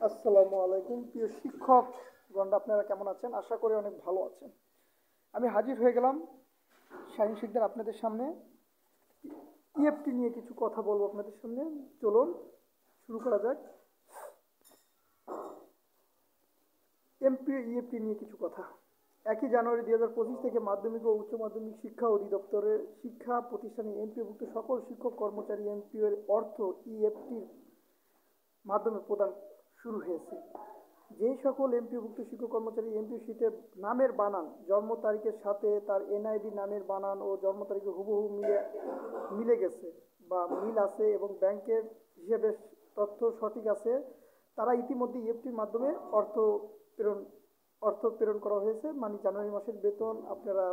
আসসালামু আলাইকুম প্রিয় শিক্ষকগণ, আপনারা কেমন আছেন? আশা করি অনেক ভালো আছেন। আমি হাজির হয়ে গেলাম শাহিন শিকদার আপনাদের সামনে। ইএফটি নিয়ে কিছু কথা বলবো আপনাদের সামনে। চলুন শুরু করা যাক। এমপি ইএফটি নিয়ে কিছু কথা। 1 জানুয়ারি 2025 থেকে মাধ্যমিক ও উচ্চ মাধ্যমিক শিক্ষা অধিদপ্তরের শিক্ষা প্রতিষ্ঠানে এমপিওভুক্ত সকল শিক্ষক কর্মচারী এমপিও এর অর্থ ইএফটির মাধ্যমে প্রদান শুরু হয়েছে। যেই সকল এমপিওভুক্ত শিক্ষক কর্মচারী এমপিও শিটে নামের বানান জন্ম তারিখের সাথে তার এনআইডি নামের বানান ও জন্ম তারিখে হুবহু মিলে গেছে বা মিল আছে এবং ব্যাংকের হিসেবে তথ্য সঠিক আছে, তারা ইতিমধ্যে ইএফটির মাধ্যমে প্রেরণ অর্থ প্রেরণ করা হয়েছে। মানে জানুয়ারি মাসের বেতন আপনারা,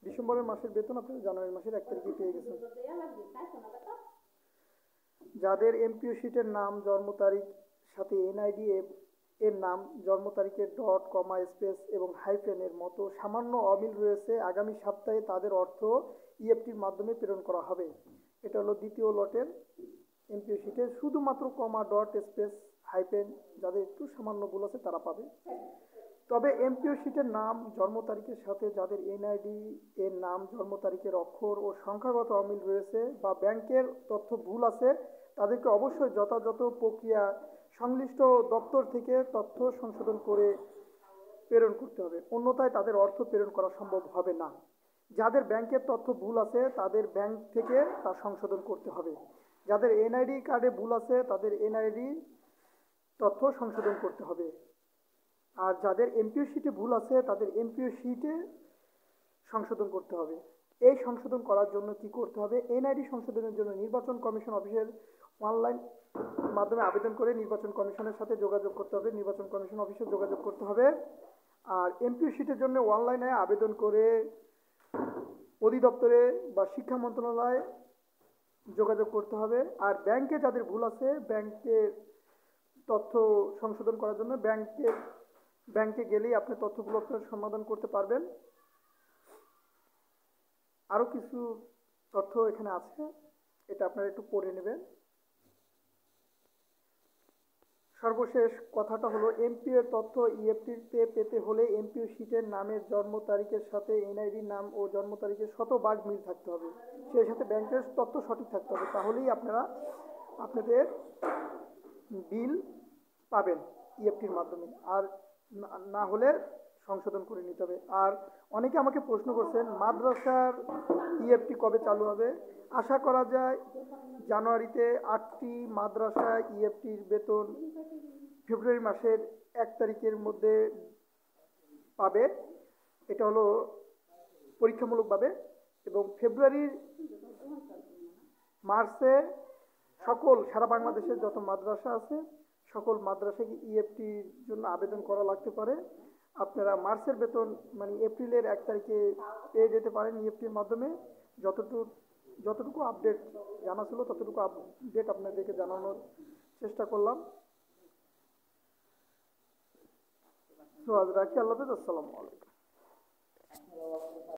ডিসেম্বরের মাসের বেতন আপনারা জানুয়ারি মাসের 1 তারিখে পেয়ে গেছেন। যাদের এমপিও শিটের নাম জন্ম তারিখ সাথে এনআইডি এর নাম জন্ম তারিখের ডট কমা স্পেস এবং হাইফেনের মতো সামান্য অমিল রয়েছে, আগামী সপ্তাহে তাদের অর্থ ইএফটির মাধ্যমে প্রেরণ করা হবে। এটা হলো দ্বিতীয় লটের এমপিও শিটে শুধুমাত্র কমা ডট স্পেস হাইফেন যাদের একটু সামান্য ভুল আছে তারা পাবে। তবে এমপিও শিটের নাম জন্ম তারিখের সাথে যাদের এনআইডি এর নাম জন্ম তারিখের অক্ষর ও সংখ্যাগত অমিল রয়েছে বা ব্যাংকের তথ্য ভুল আছে, তাদেরকে অবশ্যই যথাযথ প্রক্রিয়া সংশ্লিষ্ট দপ্তর থেকে তথ্য সংশোধন করে প্রেরণ করতে হবে, অন্যথায় তাদের অর্থ প্রেরণ করা সম্ভব হবে না। যাদের ব্যাংকের তথ্য ভুল আছে তাদের ব্যাংক থেকে তা সংশোধন করতে হবে। যাদের এনআইডি কার্ডে ভুল আছে তাদের এনআইডি তথ্য সংশোধন করতে হবে। আর যাদের এমপিও শিটে ভুল আছে তাদের এমপিও শিটে সংশোধন করতে হবে। এই সংশোধন করার জন্য কি করতে হবে? এনআইডি সংশোধনের জন্য নির্বাচন কমিশন অফিসের অনলাইন মাধ্যমে আবেদন করে নির্বাচন কমিশনের সাথে যোগাযোগ করতে হবে, নির্বাচন কমিশন অফিসে যোগাযোগ করতে হবে। আর এমপিও শিটের জন্য অনলাইনে আবেদন করে অধিদপ্তরে বা শিক্ষা মন্ত্রণালয়ে যোগাযোগ করতে হবে। আর ব্যাংকে যাদের ভুল আছে ব্যাংকের তথ্য সংশোধন করার জন্য ব্যাংকে গেলেই আপনি তথ্যগুলো আপনার সমাধান করতে পারবেন। আরও কিছু তথ্য এখানে আছে, এটা আপনারা একটু পড়ে নেবেন। সর্বশেষ কথাটা হলো এমপিও এর তথ্য ইএফটিতে পেতে হলে এমপিও শিটের নামের জন্ম তারিখের সাথে এনআইডি নাম ও জন্ম তারিখের শতভাগ মিল থাকতে হবে, সেই সাথে ব্যাংকের তথ্য সঠিক থাকতে হবে, তাহলেই আপনারা আপনাদের বিল পাবেন ইএফটির মাধ্যমে। আর না হলে সংশোধন করে নিতে হবে। আর অনেকে আমাকে প্রশ্ন করছেন মাদ্রাসার ইএফটি কবে চালু হবে। আশা করা যায় জানুয়ারিতে 8টি মাদ্রাসা ইএফটির বেতন ফেব্রুয়ারি মাসের 1 তারিখের মধ্যে পাবে। এটা হলো পরীক্ষামূলকভাবে। এবং মার্চে সারা বাংলাদেশের যত মাদ্রাসা আছে সকল মাদ্রাসাকে ইএফটির জন্য আবেদন করা লাগতে পারে। আপনারা মার্চের বেতন মানে এপ্রিলের 1 তারিখে পেয়ে যেতে পারেন ইএফটির মাধ্যমে। যতটুকু আপডেট জানা ছিল ততটুকু আপডেট আপনাদেরকে জানানোর চেষ্টা করলাম। তো আজ রাখি, আল্লাহ হাফেজ, আসসালামু আলাইকুম।